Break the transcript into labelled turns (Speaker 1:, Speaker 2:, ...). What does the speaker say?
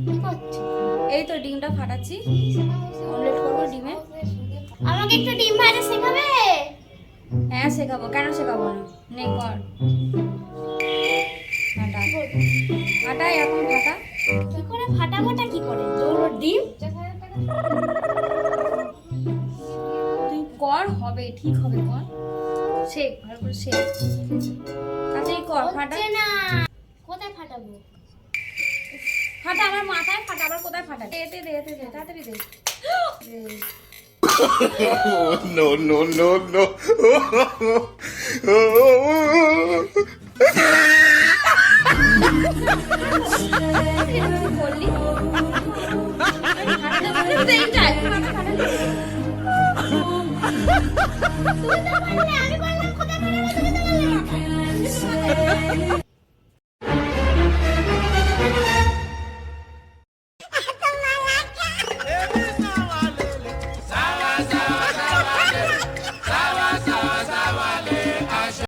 Speaker 1: কি করছো?
Speaker 2: এই তো ডিমটা ফাটাচ্ছি, অমলেট করবো ডিমে।
Speaker 1: আমাকে একটু ডিম ভাজা শেখাবে?
Speaker 2: হ্যাঁ শেখাবো, কেন শেখাবো না, নে কর। ফাটা ফাটা, এরকম ফাটা।
Speaker 1: কি করে ফাটাবোটা কি করে? দৌড় ডিম।
Speaker 2: তুই কর, হবে, ঠিক হবে, কর, শেখ ভালো করে শেখ, তাড়াতাড়ি কর, ফাটা।
Speaker 1: হচ্ছে না। কোথায় ফাটাবো?
Speaker 2: ফাটা, আমার মাথায় ফাটা, আবার কোথায় ফাটা? এতে দে, এতে দে, তাড়াতাড়ি দে। দে।
Speaker 3: No, no, no, no.
Speaker 2: এরকম করলি? ফাটাতে বললি তো এইটাই, ফাটা ফাটালি।
Speaker 1: তুমি তো বললে, আমি বললাম কোথায় ফাটাবো, তুমি তো বললে।